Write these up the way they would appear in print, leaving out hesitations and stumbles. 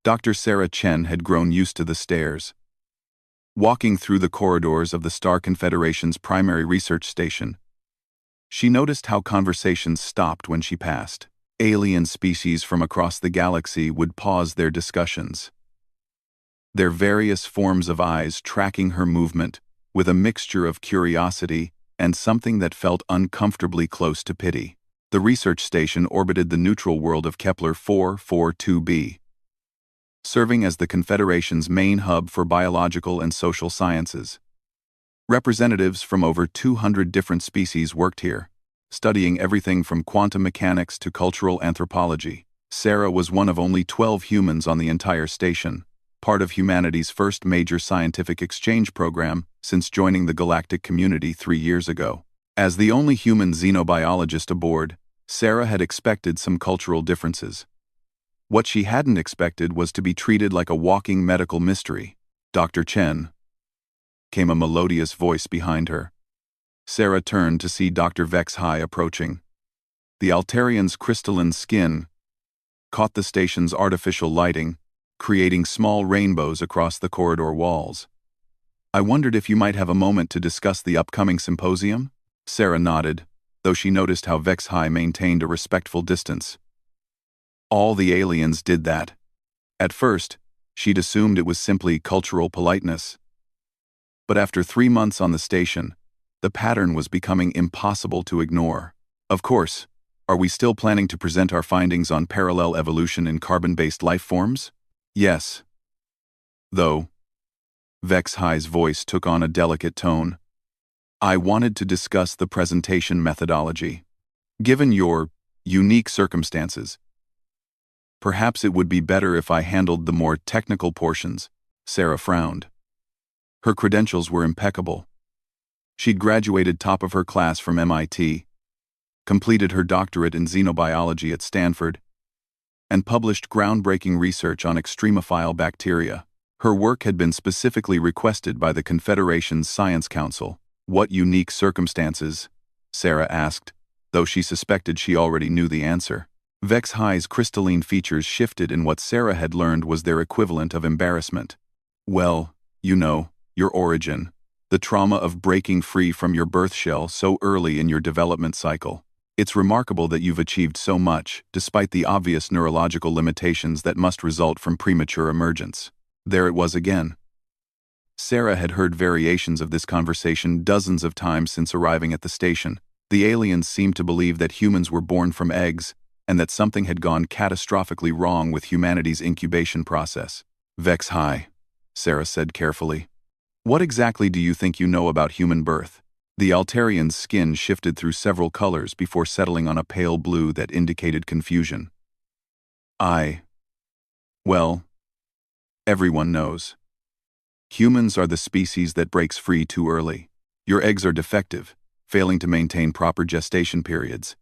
Dr. Sarah Chen had grown used to the stairs. Walking through the corridors of the Star Confederation's primary research station, she noticed how conversations stopped when she passed. Alien species from across the galaxy would pause their discussions, their various forms of eyes tracking her movement with a mixture of curiosity and something that felt uncomfortably close to pity. The research station orbited the neutral world of Kepler 442b, serving as the Confederation's main hub for biological and social sciences. Representatives from over 200 different species worked here, studying everything from quantum mechanics to cultural anthropology. Sarah was one of only 12 humans on the entire station, part of humanity's first major scientific exchange program since joining the galactic community 3 years ago. As the only human xenobiologist aboard, Sarah had expected some cultural differences. What she hadn't expected was to be treated like a walking medical mystery. "Dr. Chen," came a melodious voice behind her. Sarah turned to see Dr. Vex High approaching. The Altarian's crystalline skin caught the station's artificial lighting, creating small rainbows across the corridor walls. "I wondered if you might have a moment to discuss the upcoming symposium?" Sarah nodded, though she noticed how Vex High maintained a respectful distance. All the aliens did that. At first, she'd assumed it was simply cultural politeness. But after 3 months on the station, the pattern was becoming impossible to ignore. "Of course, are we still planning to present our findings on parallel evolution in carbon-based life forms?" "Yes. Though," Vex High's voice took on a delicate tone, "I wanted to discuss the presentation methodology. Given your unique circumstances, perhaps it would be better if I handled the more technical portions." Sarah frowned. Her credentials were impeccable. She'd graduated top of her class from MIT, completed her doctorate in xenobiology at Stanford, and published groundbreaking research on extremophile bacteria. Her work had been specifically requested by the Confederation's Science Council. "What unique circumstances?" Sarah asked, though she suspected she already knew the answer. Vex High's crystalline features shifted in what Sarah had learned was their equivalent of embarrassment. "Well, you know, your origin. The trauma of breaking free from your birth shell so early in your development cycle. It's remarkable that you've achieved so much, despite the obvious neurological limitations that must result from premature emergence." There it was again. Sarah had heard variations of this conversation dozens of times since arriving at the station. The aliens seemed to believe that humans were born from eggs, and that something had gone catastrophically wrong with humanity's incubation process. "Vex High," Sarah said carefully. "What exactly do you think you know about human birth?" The Altarian's skin shifted through several colors before settling on a pale blue that indicated confusion. Well, everyone knows. Humans are the species that breaks free too early. Your eggs are defective, failing to maintain proper gestation periods.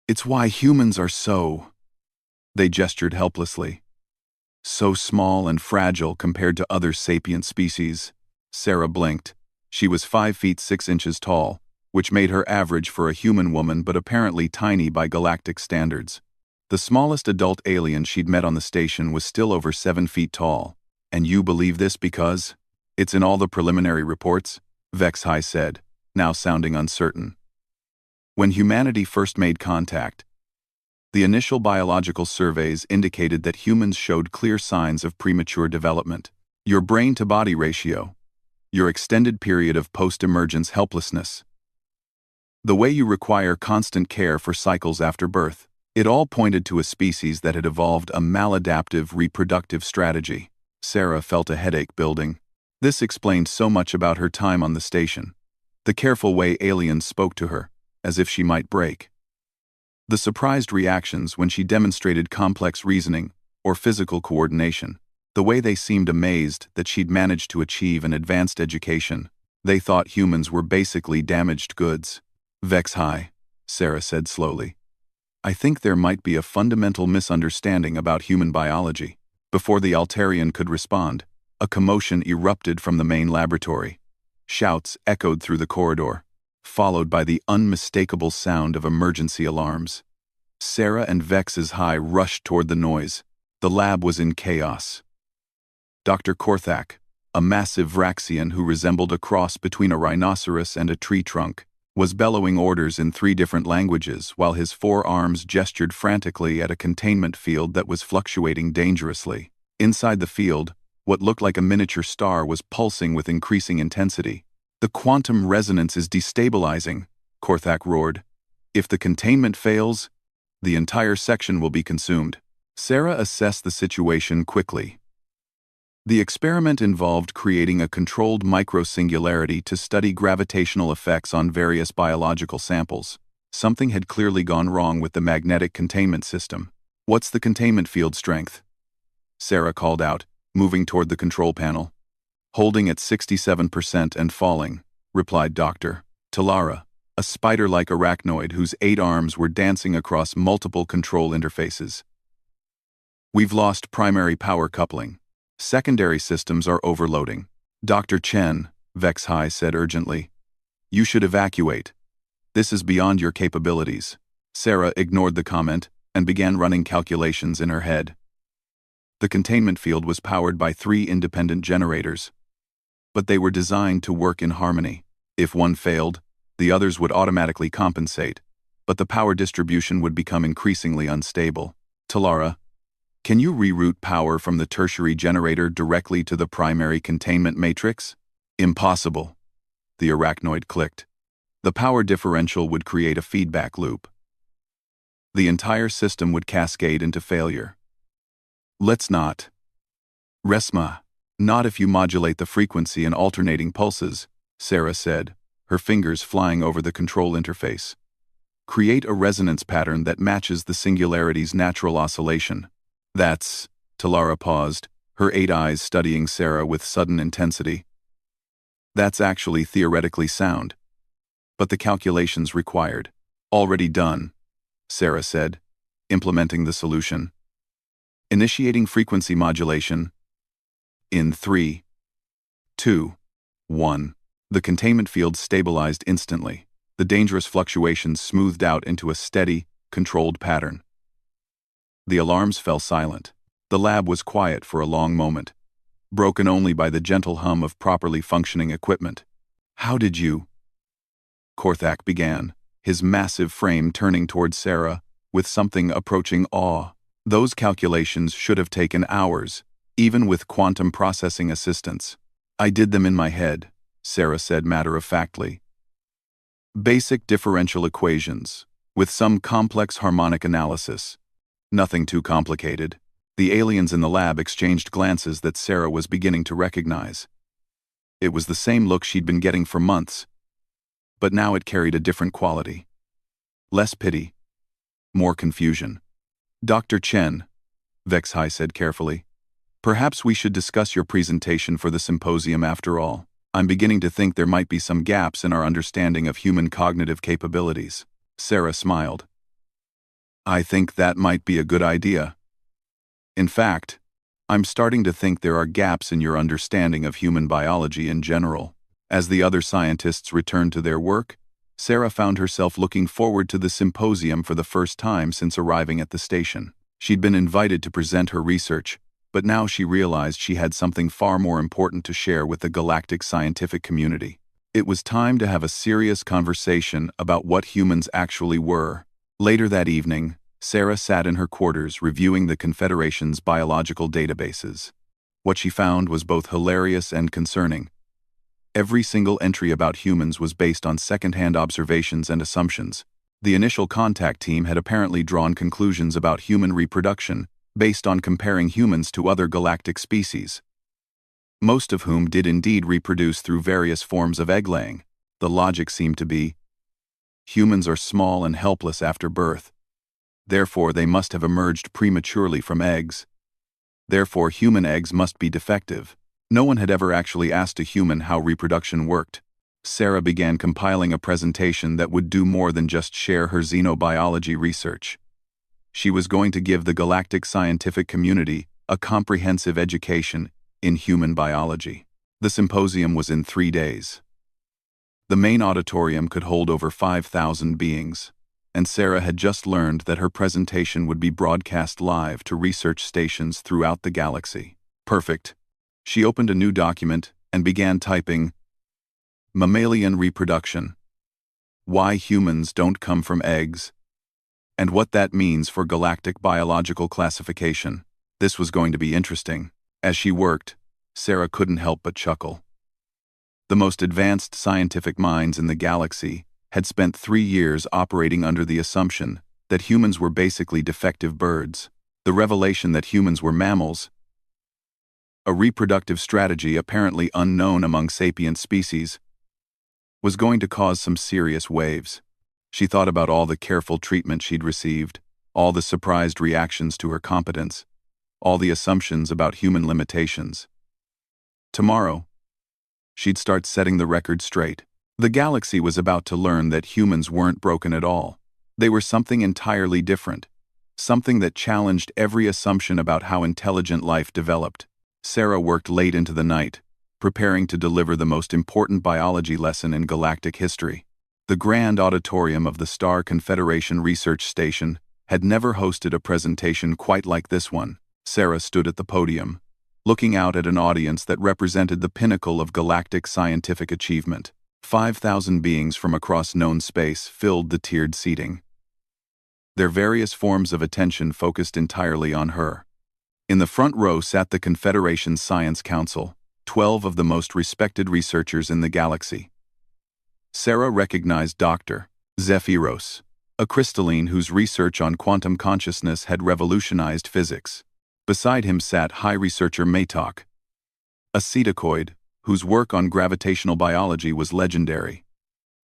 It's why humans are so..." They gestured helplessly. "So small and fragile compared to other sapient species." Sarah blinked. She was 5 feet 6 inches tall, which made her average for a human woman but apparently tiny by galactic standards. The smallest adult alien she'd met on the station was still over 7 feet tall. "And you believe this because it's in all the preliminary reports?" Vex High said, now sounding uncertain. "When humanity first made contact, the initial biological surveys indicated that humans showed clear signs of premature development. Your brain-to-body ratio, your extended period of post-emergence helplessness, the way you require constant care for cycles after birth, it all pointed to a species that had evolved a maladaptive reproductive strategy." Sarah felt a headache building. This explained so much about her time on the station. The careful way aliens spoke to her, as if she might break. The surprised reactions when she demonstrated complex reasoning or physical coordination. The way they seemed amazed that she'd managed to achieve an advanced education. They thought humans were basically damaged goods. "Vex High," Sarah said slowly. "I think there might be a fundamental misunderstanding about human biology." Before the Altarian could respond, a commotion erupted from the main laboratory. Shouts echoed through the corridor, followed by the unmistakable sound of emergency alarms. Sarah and Vex's High rushed toward the noise, The lab was in chaos. Dr. Korthak, a massive Vraxian who resembled a cross between a rhinoceros and a tree trunk, was bellowing orders in 3 different languages while his 4 arms gestured frantically at a containment field that was fluctuating dangerously. Inside the field, what looked like a miniature star was pulsing with increasing intensity. "The quantum resonance is destabilizing," Korthak roared. "If the containment fails, the entire section will be consumed." Sarah assessed the situation quickly. The experiment involved creating a controlled microsingularity to study gravitational effects on various biological samples. Something had clearly gone wrong with the magnetic containment system. "What's the containment field strength?" Sarah called out, moving toward the control panel. "Holding at 67% and falling," replied Dr. Talara, a spider-like arachnoid whose 8 arms were dancing across multiple control interfaces. "We've lost primary power coupling. Secondary systems are overloading." "Dr. Chen," Vex High said urgently, "you should evacuate. This is beyond your capabilities." Sarah ignored the comment and began running calculations in her head. The containment field was powered by 3 independent generators, but they were designed to work in harmony. If one failed, the others would automatically compensate, but the power distribution would become increasingly unstable. "Talara, can you reroute power from the tertiary generator directly to the primary containment matrix?" "Impossible," the arachnoid clicked. "The power differential would create a feedback loop. The entire system would cascade into failure." "Let's not." "Resma, not if you modulate the frequency in alternating pulses," Sarah said, her fingers flying over the control interface. "Create a resonance pattern that matches the singularity's natural oscillation." "That's..." Talara paused, her 8 eyes studying Sarah with sudden intensity. "That's actually theoretically sound. But the calculations required." "Already done," Sarah said, implementing the solution. "Initiating frequency modulation. In 3, 2, 1. The containment field stabilized instantly. The dangerous fluctuations smoothed out into a steady, controlled pattern. The alarms fell silent. The lab was quiet for a long moment, broken only by the gentle hum of properly functioning equipment. "How did you?" Korthak began, his massive frame turning toward Sarah with something approaching awe. "Those calculations should have taken hours, even with quantum processing assistance. I did them in my head," Sarah said matter-of-factly. "Basic differential equations, with some complex harmonic analysis. Nothing too complicated." The aliens in the lab exchanged glances that Sarah was beginning to recognize. It was the same look she'd been getting for months, but now it carried a different quality. Less pity, more confusion. "Dr. Chen," Vex High said carefully, "perhaps we should discuss your presentation for the symposium after all. I'm beginning to think there might be some gaps in our understanding of human cognitive capabilities." Sarah smiled. "I think that might be a good idea. In fact, I'm starting to think there are gaps in your understanding of human biology in general." As the other scientists returned to their work, Sarah found herself looking forward to the symposium for the first time since arriving at the station. She'd been invited to present her research, but now she realized she had something far more important to share with the galactic scientific community. It was time to have a serious conversation about what humans actually were. Later that evening, Sarah sat in her quarters reviewing the Confederation's biological databases. What she found was both hilarious and concerning. Every single entry about humans was based on second-hand observations and assumptions. The initial contact team had apparently drawn conclusions about human reproduction based on comparing humans to other galactic species, most of whom did indeed reproduce through various forms of egg-laying. The logic seemed to be, humans are small and helpless after birth. Therefore, they must have emerged prematurely from eggs. Therefore, human eggs must be defective. No one had ever actually asked a human how reproduction worked. Sarah began compiling a presentation that would do more than just share her xenobiology research. She was going to give the galactic scientific community a comprehensive education in human biology. The symposium was in 3 days. The main auditorium could hold over 5,000 beings. and Sarah had just learned that her presentation would be broadcast live to research stations throughout the galaxy. Perfect. She opened a new document and began typing, "Mammalian reproduction. Why humans don't come from eggs, and what that means for galactic biological classification." This was going to be interesting. As she worked, Sarah couldn't help but chuckle. The most advanced scientific minds in the galaxy had spent 3 years operating under the assumption that humans were basically defective birds. The revelation that humans were mammals, a reproductive strategy apparently unknown among sapient species, was going to cause some serious waves. She thought about all the careful treatment she'd received, all the surprised reactions to her competence, all the assumptions about human limitations. Tomorrow, she'd start setting the record straight. The galaxy was about to learn that humans weren't broken at all. They were something entirely different, something that challenged every assumption about how intelligent life developed. Sarah worked late into the night, preparing to deliver the most important biology lesson in galactic history. The grand auditorium of the Star Confederation Research Station had never hosted a presentation quite like this one. Sarah stood at the podium, looking out at an audience that represented the pinnacle of galactic scientific achievement. 5,000 beings from across known space filled the tiered seating. Their various forms of attention focused entirely on her. In the front row sat the Confederation's Science Council, 12 of the most respected researchers in the galaxy. Sarah recognized Dr. Zephyros, a crystalline whose research on quantum consciousness had revolutionized physics. Beside him sat High Researcher Maytok, a cetacoid whose work on gravitational biology was legendary.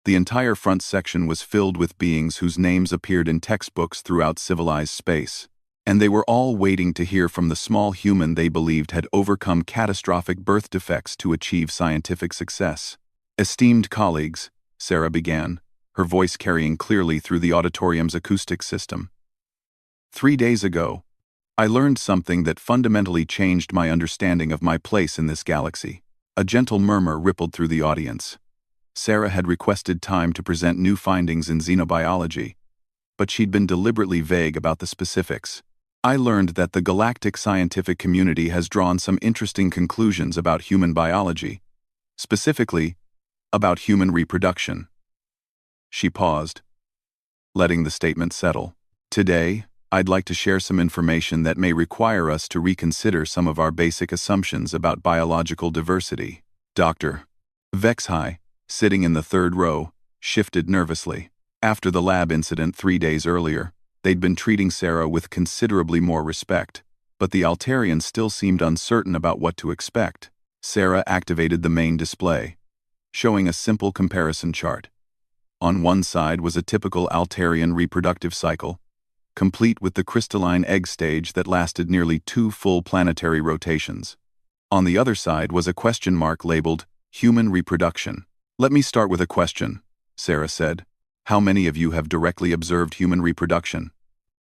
The entire front section was filled with beings whose names appeared in textbooks throughout civilized space, and they were all waiting to hear from the small human they believed had overcome catastrophic birth defects to achieve scientific success. "Esteemed colleagues," Sarah began, her voice carrying clearly through the auditorium's acoustic system. "3 days ago, I learned something that fundamentally changed my understanding of my place in this galaxy." A gentle murmur rippled through the audience. Sarah had requested time to present new findings in xenobiology, but she'd been deliberately vague about the specifics. "I learned that the galactic scientific community has drawn some interesting conclusions about human biology, specifically, about human reproduction." She paused, letting the statement settle. "Today, I'd like to share some information that may require us to reconsider some of our basic assumptions about biological diversity." Dr. Vexhai, sitting in the third row, shifted nervously. After the lab incident 3 days earlier, they'd been treating Sarah with considerably more respect, but the Altarians still seemed uncertain about what to expect. Sarah activated the main display, showing a simple comparison chart. On one side was a typical Altarian reproductive cycle, complete with the crystalline egg stage that lasted nearly 2 full planetary rotations. On the other side was a question mark labeled human reproduction. "Let me start with a question," Sarah said. "How many of you have directly observed human reproduction?"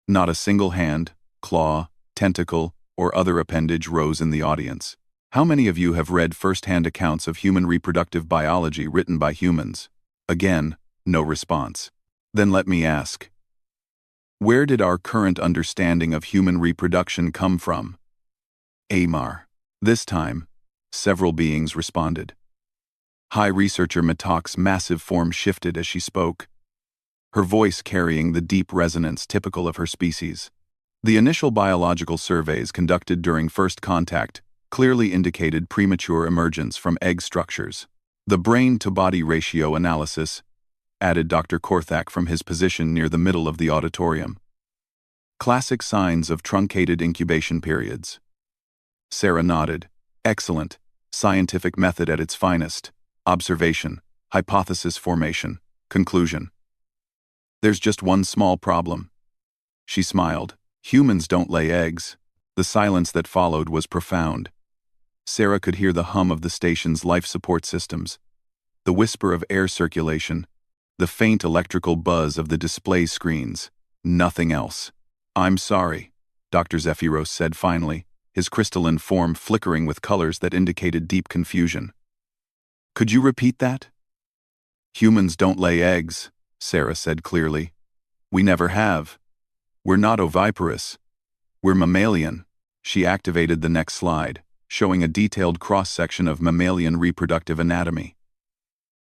Not a single hand, claw, tentacle, or other appendage rose in the audience. "How many of you have read first-hand accounts of human reproductive biology written by humans?" Again, no response. "Then let me ask, where did our current understanding of human reproduction come from?" Amar. This time, several beings responded. High Researcher Matok's massive form shifted as she spoke, her voice carrying the deep resonance typical of her species. "The initial biological surveys conducted during first contact clearly indicated premature emergence from egg structures. The brain-to-body ratio analysis," added Dr. Korthak from his position near the middle of the auditorium. "Classic signs of truncated incubation periods." Sarah nodded. "Excellent. Scientific method at its finest. Observation, hypothesis formation, conclusion. There's just one small problem." She smiled. "Humans don't lay eggs." The silence that followed was profound. Sarah could hear the hum of the station's life support systems, the whisper of air circulation, the faint electrical buzz of the display screens. Nothing else. "I'm sorry," Dr. Zephyros said finally, his crystalline form flickering with colors that indicated deep confusion. "Could you repeat that?" "Humans don't lay eggs," Sarah said clearly. We never have. We're not oviparous. We're mammalian. She activated the next slide, showing a detailed cross-section of mammalian reproductive anatomy.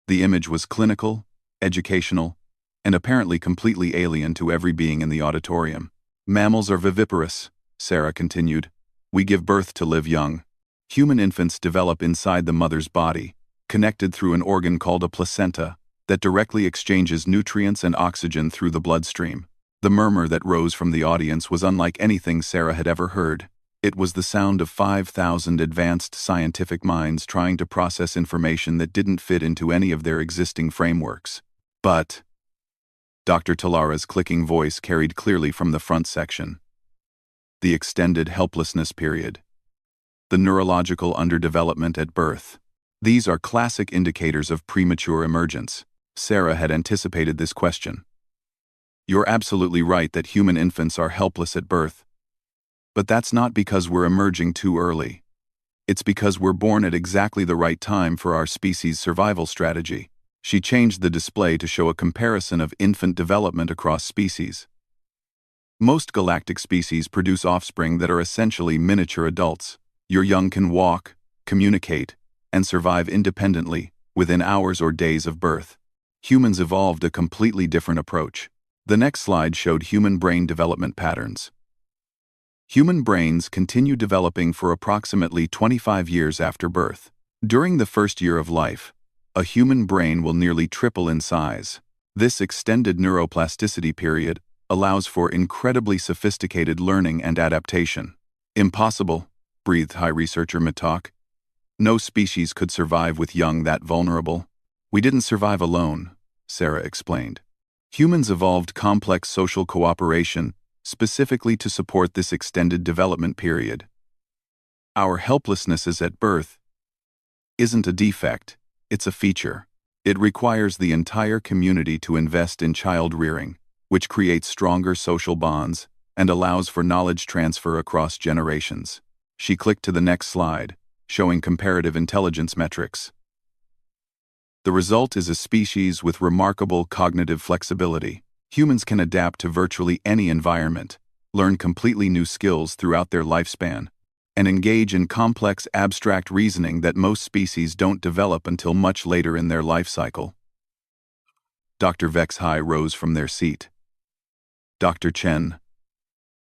The image was clinical, educational, and apparently completely alien to every being in the auditorium. Mammals are viviparous, Sarah continued. We give birth to live young. Human infants develop inside the mother's body, connected through an organ called a placenta that directly exchanges nutrients and oxygen through the bloodstream. The murmur that rose from the audience was unlike anything Sarah had ever heard. It was the sound of 5,000 advanced scientific minds trying to process information that didn't fit into any of their existing frameworks. But Dr. Talara's clicking voice carried clearly from the front section. The extended helplessness period. The neurological underdevelopment at birth. These are classic indicators of premature emergence. Sarah had anticipated this question. You're absolutely right that human infants are helpless at birth. But that's not because we're emerging too early. It's because we're born at exactly the right time for our species' survival strategy. She changed the display to show a comparison of infant development across species. Most galactic species produce offspring that are essentially miniature adults. Your young can walk, communicate, and survive independently within hours or days of birth. Humans evolved a completely different approach. The next slide showed human brain development patterns. Human brains continue developing for approximately 25 years after birth. During the first year of life, a human brain will nearly triple in size. This extended neuroplasticity period allows for incredibly sophisticated learning and adaptation. Impossible, breathed High Researcher Mitak. No species could survive with young that vulnerable. We didn't survive alone, Sarah explained. Humans evolved complex social cooperation specifically to support this extended development period. Our helplessness at birth isn't a defect, it's a feature. It requires the entire community to invest in child rearing, which creates stronger social bonds and allows for knowledge transfer across generations. She clicked to the next slide, showing comparative intelligence metrics. The result is a species with remarkable cognitive flexibility. Humans can adapt to virtually any environment, learn completely new skills throughout their lifespan, and engage in complex abstract reasoning that most species don't develop until much later in their life cycle. Dr. Vex High rose from their seat. Dr. Chen,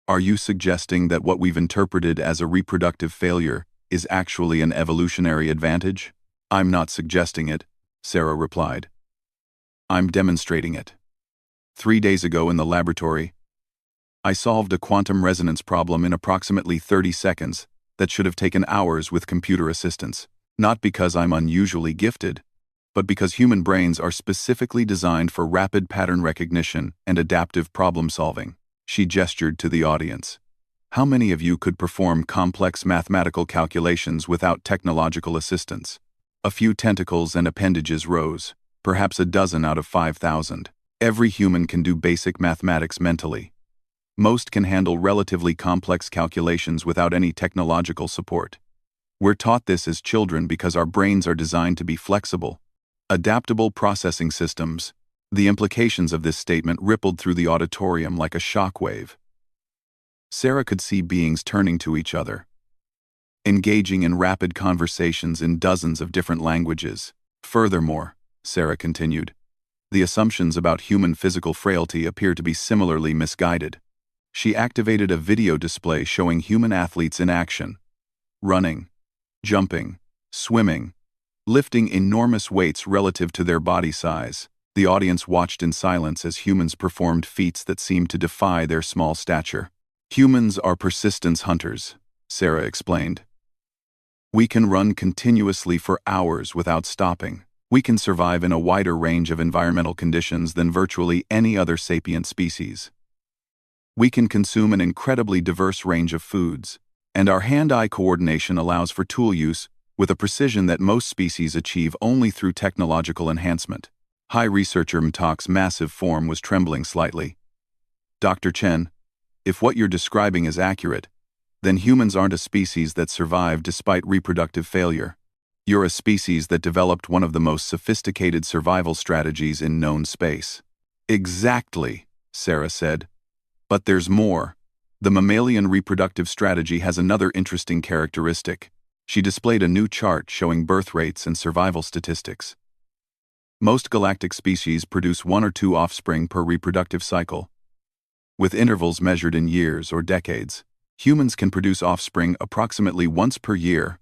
are you suggesting that what we've interpreted as a reproductive failure is actually an evolutionary advantage? I'm not suggesting it, Sarah replied. I'm demonstrating it. 3 days ago in the laboratory, I solved a quantum resonance problem in approximately 30 seconds that should have taken hours with computer assistance, not because I'm unusually gifted, but because human brains are specifically designed for rapid pattern recognition and adaptive problem solving. She gestured to the audience. How many of you could perform complex mathematical calculations without technological assistance? A few tentacles and appendages rose, perhaps a dozen out of 5,000. Every human can do basic mathematics mentally. Most can handle relatively complex calculations without any technological support. We're taught this as children because our brains are designed to be flexible, adaptable processing systems. The implications of this statement rippled through the auditorium like a shockwave. Sarah could see beings turning to each other, engaging in rapid conversations in dozens of different languages. Furthermore, Sarah continued, the assumptions about human physical frailty appear to be similarly misguided. She activated a video display showing human athletes in action, running, jumping, swimming, lifting enormous weights relative to their body size. The audience watched in silence as humans performed feats that seemed to defy their small stature. Humans are persistence hunters, Sarah explained. We can run continuously for hours without stopping. We can survive in a wider range of environmental conditions than virtually any other sapient species. We can consume an incredibly diverse range of foods, and our hand-eye coordination allows for tool use with a precision that most species achieve only through technological enhancement. High Researcher Mtak's massive form was trembling slightly. Dr. Chen, if what you're describing is accurate, then humans aren't a species that survived despite reproductive failure. You're a species that developed one of the most sophisticated survival strategies in known space. Exactly, Sarah said. But there's more. The mammalian reproductive strategy has another interesting characteristic. She displayed a new chart showing birth rates and survival statistics. Most galactic species produce 1 or 2 offspring per reproductive cycle, with intervals measured in years or decades. Humans can produce offspring approximately once per year,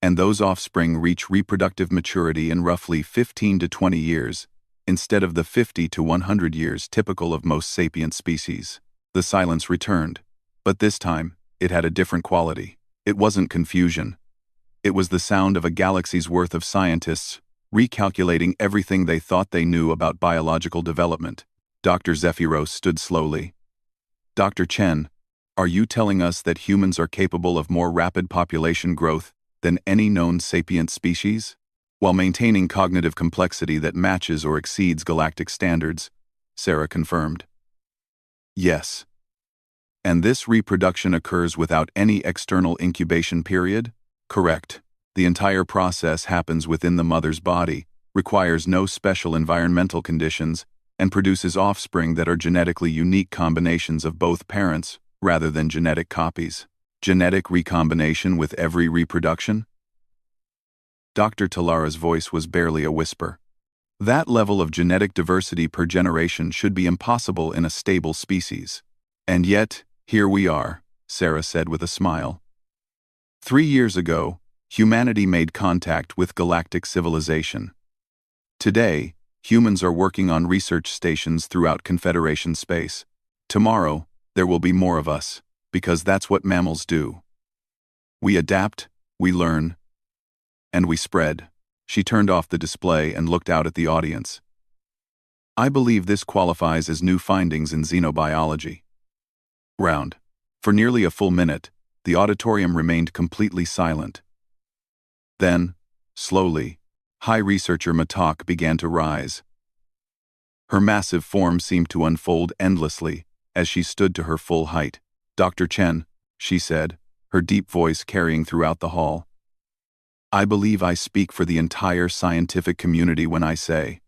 and those offspring reach reproductive maturity in roughly 15 to 20 years, instead of the 50 to 100 years typical of most sapient species. The silence returned, but this time, it had a different quality. It wasn't confusion. It was the sound of a galaxy's worth of scientists recalculating everything they thought they knew about biological development. Dr. Zephyros stood slowly. Dr. Chen, are you telling us that humans are capable of more rapid population growth than any known sapient species, while maintaining cognitive complexity that matches or exceeds galactic standards? Sarah confirmed. Yes. And this reproduction occurs without any external incubation period? Correct. The entire process happens within the mother's body, requires no special environmental conditions, and produces offspring that are genetically unique combinations of both parents, rather than genetic copies. Genetic recombination with every reproduction? Dr. Talara's voice was barely a whisper. That level of genetic diversity per generation should be impossible in a stable species. And yet, here we are, Sarah said with a smile. 3 years ago, humanity made contact with galactic civilization. Today, humans are working on research stations throughout Confederation space. Tomorrow, there will be more of us, because that's what mammals do. We adapt, we learn, and we spread. She turned off the display and looked out at the audience. I believe this qualifies as new findings in xenobiology. Round. For nearly a full minute, the auditorium remained completely silent. Then, slowly, High Researcher Matak began to rise. Her massive form seemed to unfold endlessly as she stood to her full height. Dr. Chen, she said, her deep voice carrying throughout the hall. I believe I speak for the entire scientific community when I say.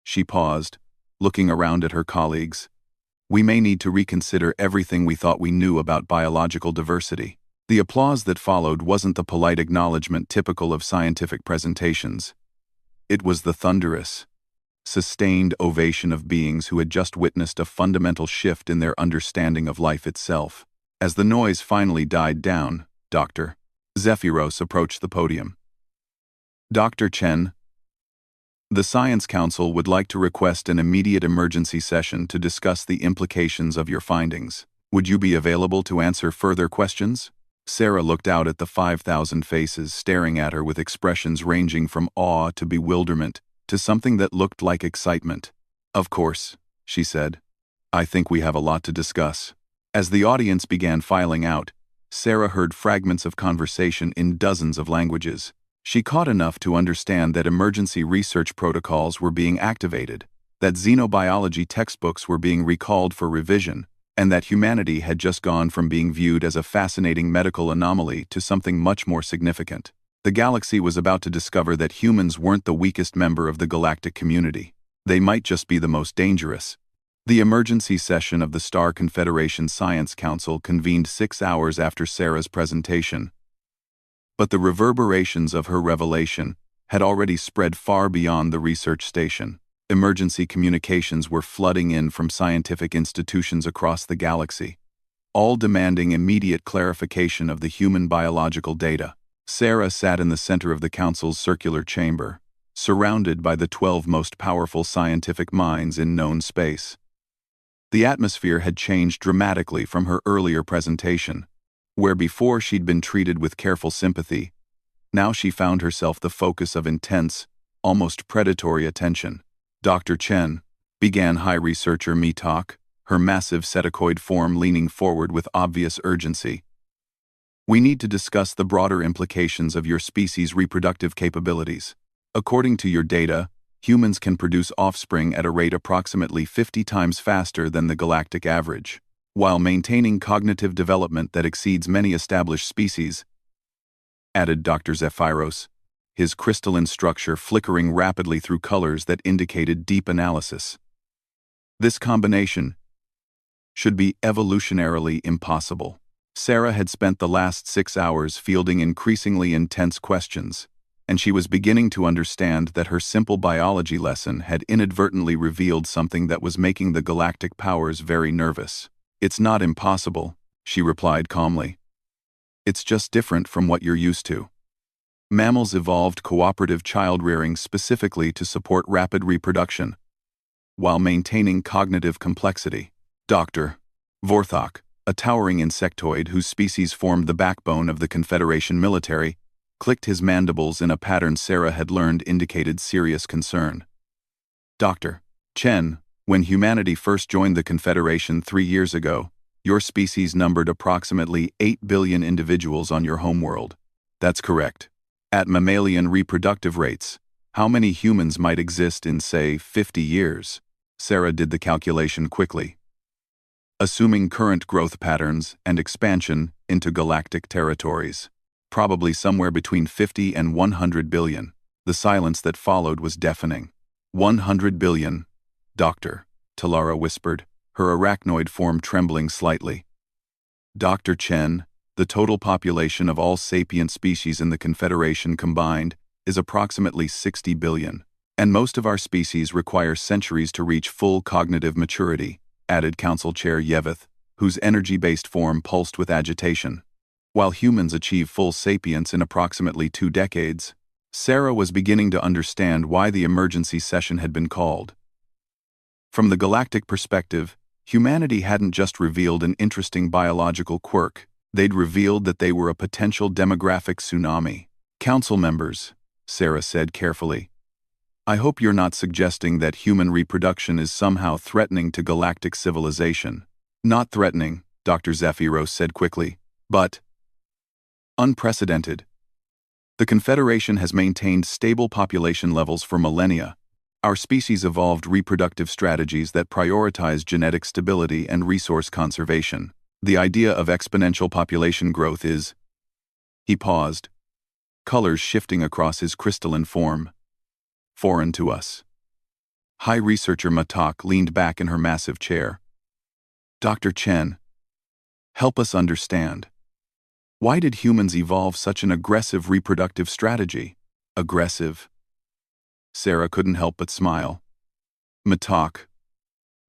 She paused, looking around at her colleagues. We may need to reconsider everything we thought we knew about biological diversity. The applause that followed wasn't the polite acknowledgement typical of scientific presentations. It was the thunderous, sustained ovation of beings who had just witnessed a fundamental shift in their understanding of life itself. As the noise finally died down, Dr. Zephyros approached the podium. Dr. Chen, the Science Council would like to request an immediate emergency session to discuss the implications of your findings. Would you be available to answer further questions? Sarah looked out at the 5,000 faces staring at her with expressions ranging from awe to bewilderment to something that looked like excitement. Of course, she said. I think we have a lot to discuss. As the audience began filing out, Sarah heard fragments of conversation in dozens of languages. She caught enough to understand that emergency research protocols were being activated, that xenobiology textbooks were being recalled for revision, and that humanity had just gone from being viewed as a fascinating medical anomaly to something much more significant. The galaxy was about to discover that humans weren't the weakest member of the galactic community. They might just be the most dangerous. The emergency session of the Star Confederation Science Council convened 6 hours after Sarah's presentation. But the reverberations of her revelation had already spread far beyond the research station. Emergency communications were flooding in from scientific institutions across the galaxy, all demanding immediate clarification of the human biological data. Sarah sat in the center of the council's circular chamber, surrounded by the 12 most powerful scientific minds in known space. The atmosphere had changed dramatically from her earlier presentation, where before she'd been treated with careful sympathy. Now she found herself the focus of intense, almost predatory attention. Dr. Chen, began High Researcher Mitak, her massive setacoid form leaning forward with obvious urgency. We need to discuss the broader implications of your species' reproductive capabilities. According to your data, humans can produce offspring at a rate approximately 50 times faster than the galactic average, while maintaining cognitive development that exceeds many established species, added Dr. Zephyros, his crystalline structure flickering rapidly through colors that indicated deep analysis. This combination, should be evolutionarily impossible. Sarah had spent the last 6 hours fielding increasingly intense questions, and she was beginning to understand that her simple biology lesson had inadvertently revealed something that was making the galactic powers very nervous. "It's not impossible," she replied calmly. "It's just different from what you're used to. Mammals evolved cooperative child-rearing specifically to support rapid reproduction, while maintaining cognitive complexity." Dr. Vorthok, a towering insectoid whose species formed the backbone of the Confederation military, clicked his mandibles in a pattern Sarah had learned indicated serious concern. "Dr. Chen, when humanity first joined the Confederation 3 years ago, your species numbered approximately 8 billion individuals on your homeworld." "That's correct. At mammalian reproductive rates, how many humans might exist in, say, 50 years? Sarah did the calculation quickly. "Assuming current growth patterns and expansion into galactic territories. Probably somewhere between 50 and 100 billion. The silence that followed was deafening. 100 billion, Doctor, Talara whispered, her arachnoid form trembling slightly. "Dr. Chen, the total population of all sapient species in the Confederation combined is approximately 60 billion, and most of our species require centuries to reach full cognitive maturity," added Council Chair Yeveth, whose energy-based form pulsed with agitation. While humans achieve full sapience in approximately 2 decades, Sarah was beginning to understand why the emergency session had been called. From the galactic perspective, humanity hadn't just revealed an interesting biological quirk, they'd revealed that they were a potential demographic tsunami. "Council members," Sarah said carefully, "I hope you're not suggesting that human reproduction is somehow threatening to galactic civilization." "Not threatening," Dr. Zephyros said quickly, "but unprecedented. The Confederation has maintained stable population levels for millennia. Our species evolved reproductive strategies that prioritize genetic stability and resource conservation. The idea of exponential population growth is—" He paused, colors shifting across his crystalline form. "Foreign to us." High researcher Matak leaned back in her massive chair. "Dr. Chen, help us understand. Why did humans evolve such an aggressive reproductive strategy?" "Aggressive?" Sarah couldn't help but smile. "Matak,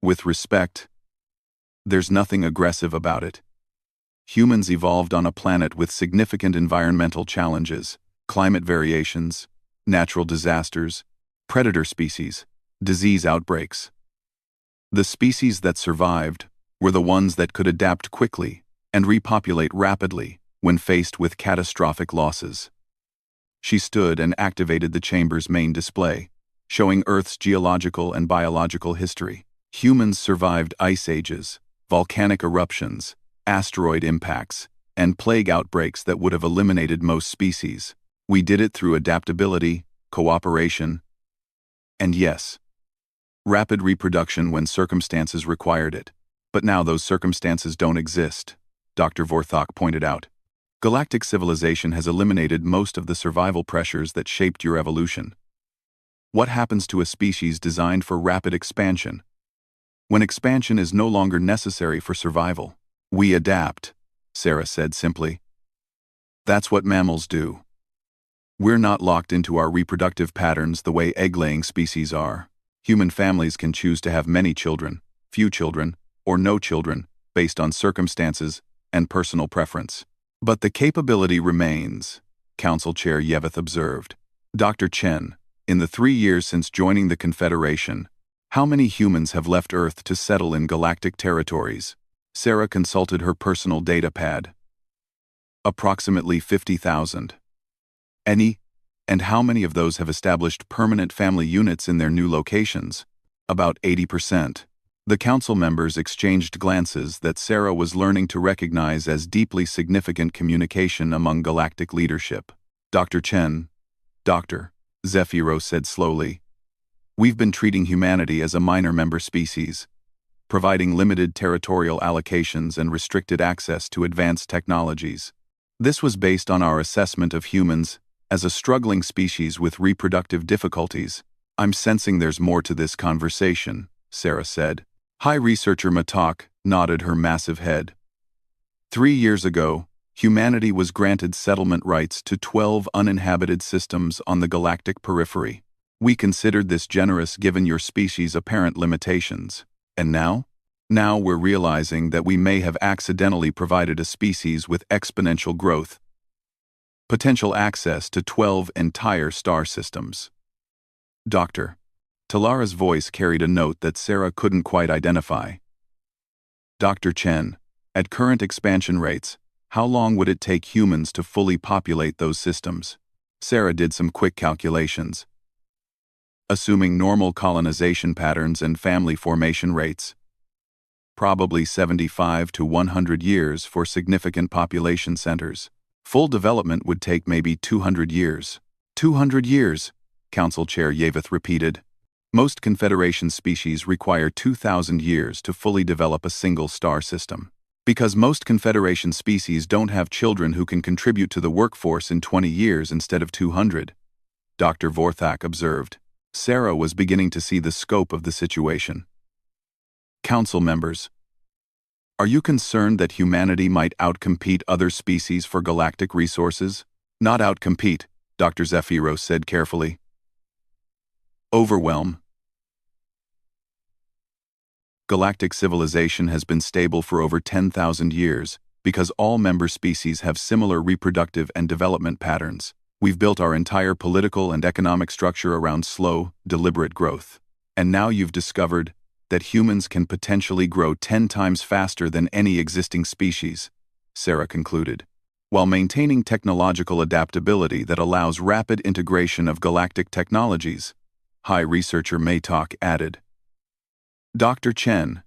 with respect, there's nothing aggressive about it. Humans evolved on a planet with significant environmental challenges, climate variations, natural disasters, predator species, disease outbreaks. The species that survived were the ones that could adapt quickly and repopulate rapidly when faced with catastrophic losses." She stood and activated the chamber's main display, showing Earth's geological and biological history. Humans survived ice ages, volcanic eruptions, asteroid impacts, and plague outbreaks that would have eliminated most species. We did it through adaptability, cooperation, and yes, rapid reproduction when circumstances required it. But now those circumstances don't exist, Dr. Vorthok pointed out. Galactic civilization has eliminated most of the survival pressures that shaped your evolution. What happens to a species designed for rapid expansion? When expansion is no longer necessary for survival, we adapt, Sarah said simply. That's what mammals do. We're not locked into our reproductive patterns the way egg-laying species are. Human families can choose to have many children, few children, or no children, based on circumstances and personal preference. But the capability remains, Council Chair Yeveth observed. Dr. Chen, in the 3 years since joining the Confederation, how many humans have left Earth to settle in galactic territories? Sarah consulted her personal data pad. Approximately 50,000. Any? And how many of those have established permanent family units in their new locations? About 80%. The council members exchanged glances that Sarah was learning to recognize as deeply significant communication among galactic leadership. Dr. Chen, Dr. Zephyros said slowly, we've been treating humanity as a minor member species, providing limited territorial allocations and restricted access to advanced technologies. This was based on our assessment of humans as a struggling species with reproductive difficulties. I'm sensing there's more to this conversation, Sarah said. High researcher Matak nodded her massive head. 3 years ago, humanity was granted settlement rights to 12 uninhabited systems on the galactic periphery. We considered this generous given your species' apparent limitations. And now? Now we're realizing that we may have accidentally provided a species with exponential growth. Potential access to 12 entire star systems. Doctor. Talara's voice carried a note that Sarah couldn't quite identify. Dr. Chen, at current expansion rates, how long would it take humans to fully populate those systems? Sarah did some quick calculations. Assuming normal colonization patterns and family formation rates. Probably 75 to 100 years for significant population centers. Full development would take maybe 200 years. 200 years, Council Chair Yaveth repeated. Most Confederation species require 2,000 years to fully develop a single star system. Because most Confederation species don't have children who can contribute to the workforce in 20 years instead of 200, Dr. Vorthak observed. Sarah was beginning to see the scope of the situation. Council members, are you concerned that humanity might outcompete other species for galactic resources? Not outcompete, Dr. Zephyros said carefully. Overwhelm. Galactic civilization has been stable for over 10,000 years because all member species have similar reproductive and development patterns. We've built our entire political and economic structure around slow, deliberate growth. And now you've discovered that humans can potentially grow 10 times faster than any existing species, Sarah concluded, while maintaining technological adaptability that allows rapid integration of galactic technologies, High Researcher Maytok added. Dr. Chen,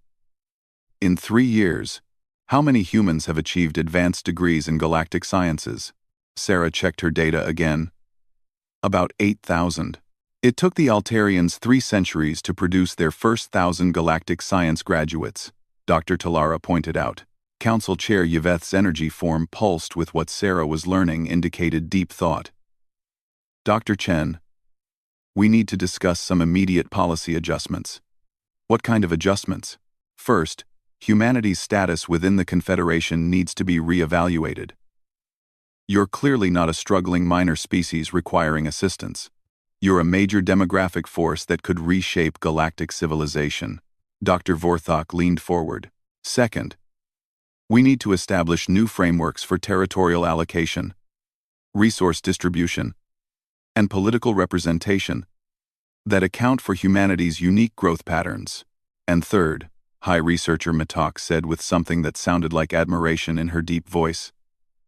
in 3 years, how many humans have achieved advanced degrees in galactic sciences? Sarah checked her data again. About 8,000. It took the Altarians 3 centuries to produce their first 1,000 galactic science graduates, Dr. Talara pointed out. Council Chair Yveth's energy form pulsed with what Sarah was learning indicated deep thought. Dr. Chen, we need to discuss some immediate policy adjustments. What kind of adjustments? First, humanity's status within the Confederation needs to be re-evaluated. You're clearly not a struggling minor species requiring assistance. You're a major demographic force that could reshape galactic civilization. Dr. Vorthak leaned forward. Second, we need to establish new frameworks for territorial allocation, resource distribution, and political representation that account for humanity's unique growth patterns. And third, High Researcher Matok said with something that sounded like admiration in her deep voice,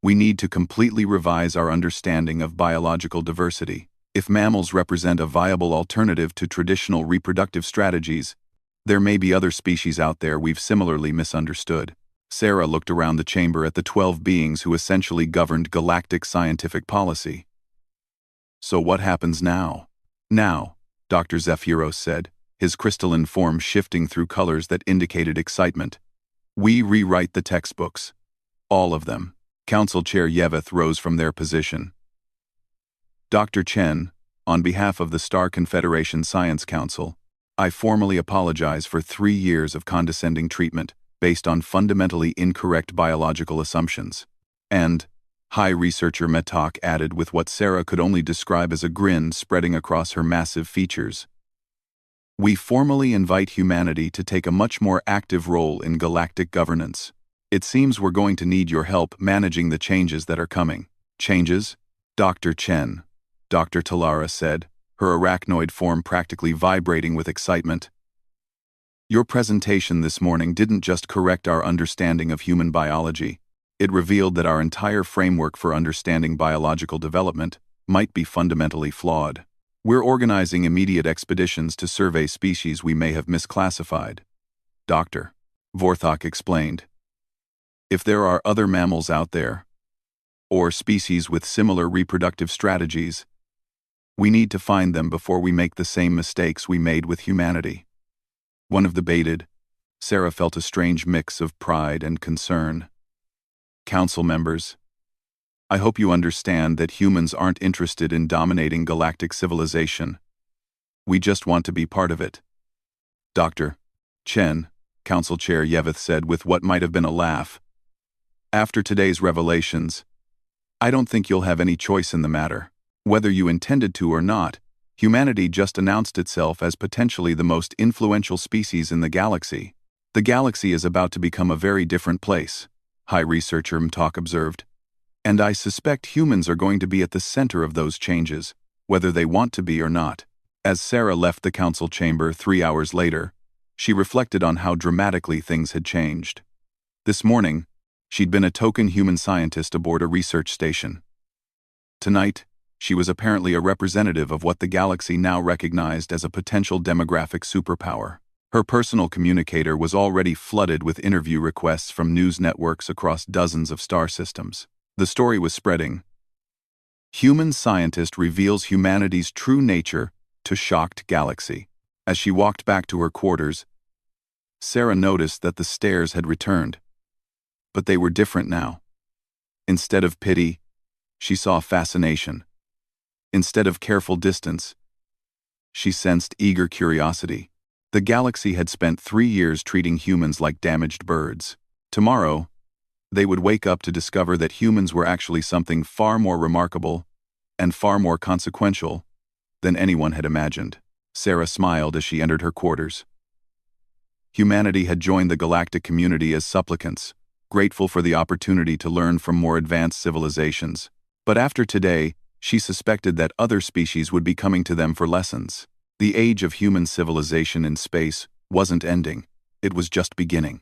we need to completely revise our understanding of biological diversity. If mammals represent a viable alternative to traditional reproductive strategies, there may be other species out there we've similarly misunderstood. Sarah looked around the chamber at the 12 beings who essentially governed galactic scientific policy. So what happens now? Now, Dr. Zephyros said, his crystalline form shifting through colors that indicated excitement. We rewrite the textbooks. All of them. Council Chair Yeveth rose from their position. Dr. Chen, on behalf of the Star Confederation Science Council, I formally apologize for 3 years of condescending treatment based on fundamentally incorrect biological assumptions. And, High Researcher Metok added with what Sarah could only describe as a grin spreading across her massive features. We formally invite humanity to take a much more active role in galactic governance. It seems we're going to need your help managing the changes that are coming. Changes? Dr. Chen, Dr. Talara said, her arachnoid form practically vibrating with excitement. Your presentation this morning didn't just correct our understanding of human biology. It revealed that our entire framework for understanding biological development might be fundamentally flawed. We're organizing immediate expeditions to survey species we may have misclassified. Dr. Vorthak explained. If there are other mammals out there, or species with similar reproductive strategies, we need to find them before we make the same mistakes we made with humanity. One of the baited, Sarah felt a strange mix of pride and concern. Council members, I hope you understand that humans aren't interested in dominating galactic civilization. We just want to be part of it. Dr. Chen, Council Chair Yeveth said with what might have been a laugh. After today's revelations, I don't think you'll have any choice in the matter. Whether you intended to or not, humanity just announced itself as potentially the most influential species in the galaxy. The galaxy is about to become a very different place, High Researcher Mtok observed. And I suspect humans are going to be at the center of those changes, whether they want to be or not. As Sarah left the council chamber 3 hours later, she reflected on how dramatically things had changed. This morning, she'd been a token human scientist aboard a research station. Tonight, she was apparently a representative of what the galaxy now recognized as a potential demographic superpower. Her personal communicator was already flooded with interview requests from news networks across dozens of star systems. The story was spreading. Human scientist reveals humanity's true nature to shocked galaxy. As she walked back to her quarters, Sarah noticed that the stares had returned. But they were different now. Instead of pity, she saw fascination. Instead of careful distance, she sensed eager curiosity. The galaxy had spent 3 years treating humans like damaged birds. Tomorrow, they would wake up to discover that humans were actually something far more remarkable and far more consequential than anyone had imagined. Sarah smiled as she entered her quarters. Humanity had joined the galactic community as supplicants, grateful for the opportunity to learn from more advanced civilizations. But after today, she suspected that other species would be coming to them for lessons. The age of human civilization in space wasn't ending, it was just beginning.